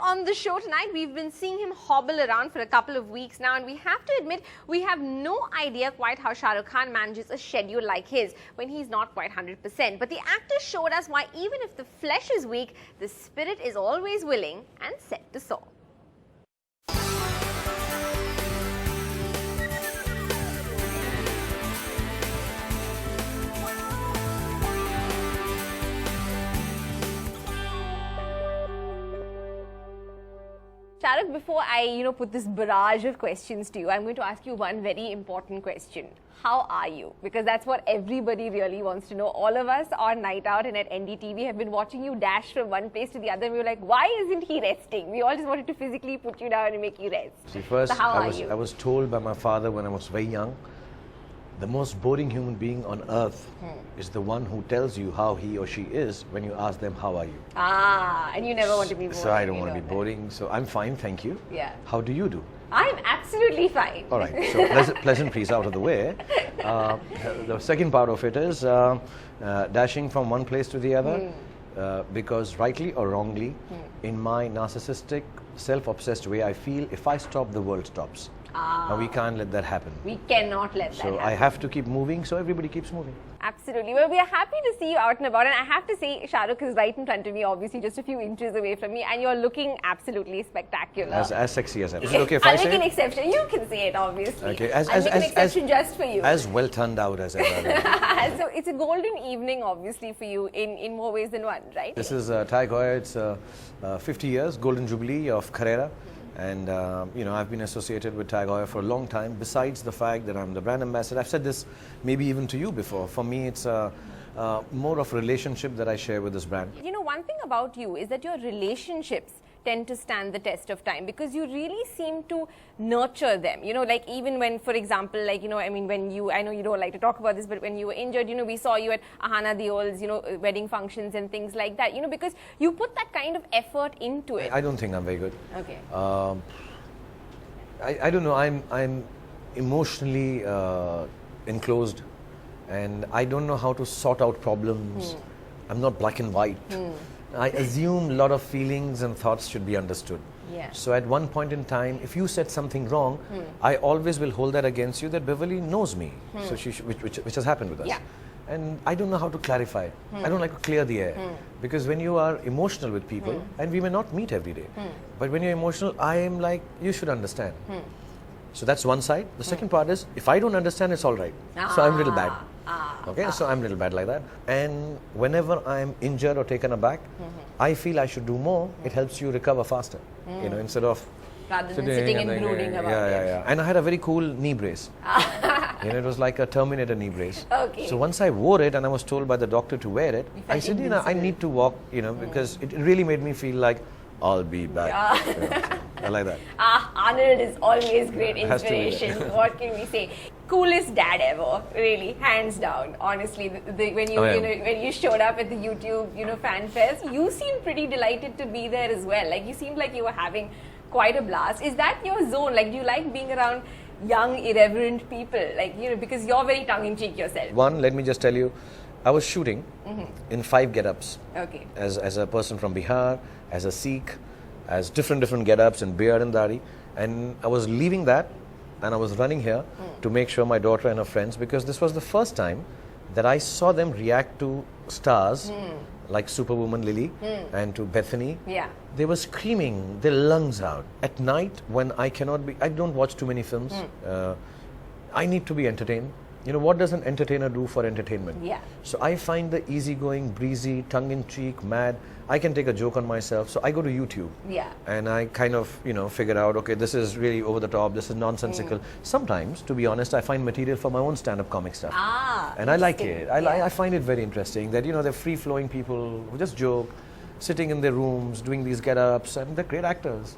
on the show tonight, we've been seeing him hobble around for a couple of weeks now, and we have to admit, we have no idea quite how Shah Rukh Khan manages a schedule like his when he's not quite 100%. But the actor showed us why even if the flesh is weak, the spirit is always willing and set to soar. Shah Rukh, before I, put this barrage of questions to you, I'm going to ask you one very important question. How are you? Because that's what everybody really wants to know. All of us on Night Out and at NDTV have been watching you dash from one place to the other. We were like, why isn't he resting? We all just wanted to physically put you down and make you rest. See, first, so how are you? I was told by my father when I was very young, the most boring human being on earth is the one who tells you how he or she is when you ask them, how are you? Ah, and you never want to be boring. So I don't want to be boring. So I'm fine, thank you. Yeah. How do you do? I'm absolutely fine. All right, so pleasantries out of the way. The second part of it is dashing from one place to the other because rightly or wrongly, in my narcissistic, self-obsessed way, I feel if I stop, the world stops. Now we can't let that happen. We cannot let that happen. So I have to keep moving, so everybody keeps moving. Absolutely. Well, we are happy to see you out and about, and I have to say, Shah Rukh is right in front of me, obviously just a few inches away from me, and you're looking absolutely spectacular. As sexy as ever. Is it okay if I say I'll make an exception. You can say it, obviously. Okay. I'll make an exception just for you. As well turned out as ever. So it's a golden evening, obviously, for you in more ways than one, right? This is Thai Goya. It's 50 years, Golden Jubilee of Carrera. And, I've been associated with Thai Goya for a long time, besides the fact that I'm the brand ambassador. I've said this maybe even to you before. For me, it's more of a relationship that I share with this brand. One thing about you is that your relationships tend to stand the test of time because you really seem to nurture them. Like even when, for example, when you, I know you don't like to talk about this, but when you were injured, we saw you at Ahana Deol's, wedding functions and things like that, because you put that kind of effort into it. I don't think I'm very good. Okay. I don't know, I'm emotionally enclosed and I don't know how to sort out problems. I'm not black and white. I assume a lot of feelings and thoughts should be understood. Yeah. So at one point in time, if you said something wrong, I always will hold that against you that Beverly knows me, so which has happened with us. Yeah. And I don't know how to clarify. I don't like to clear the air because when you are emotional with people, and we may not meet every day, but when you're emotional, I am like, you should understand. So that's one side. The second part is, if I don't understand, it's all right. So I'm a little bad. Okay, so I'm a little bad like that. And whenever I'm injured or taken aback, I feel I should do more. It helps you recover faster, instead of rather than sitting and brooding about it. Yeah. And I had a very cool knee brace. It was like a Terminator knee brace. Okay. So once I wore it and I was told by the doctor to wear it, I said, I need to walk, because it really made me feel like I'll be back. I like that. Arnold is always great inspiration. What can we say? Coolest dad ever, really, hands down. Honestly, when you showed up at the YouTube, fan fest, you seemed pretty delighted to be there as well. Like you seemed like you were having quite a blast. Is that your zone? Like, do you like being around young, irreverent people? Like, because you're very tongue-in-cheek yourself. One, let me just tell you, I was shooting in 5 get-ups. Okay. As a person from Bihar, as a Sikh, as different get-ups and beard and dari. And I was leaving that and I was running here to make sure my daughter and her friends, because this was the first time that I saw them react to stars like Superwoman Lily and to Bethany. Yeah. They were screaming their lungs out. At night when I don't watch too many films. I need to be entertained. What does an entertainer do for entertainment? Yeah. So I find the easygoing, breezy, tongue-in-cheek, mad. I can take a joke on myself. So I go to YouTube. Yeah. And I kind of, figure out, okay, this is really over the top. This is nonsensical. Sometimes, to be honest, I find material for my own stand-up comic stuff. And I like it. I find it very interesting that, they're free-flowing people who just joke, sitting in their rooms, doing these get-ups, and they're great actors.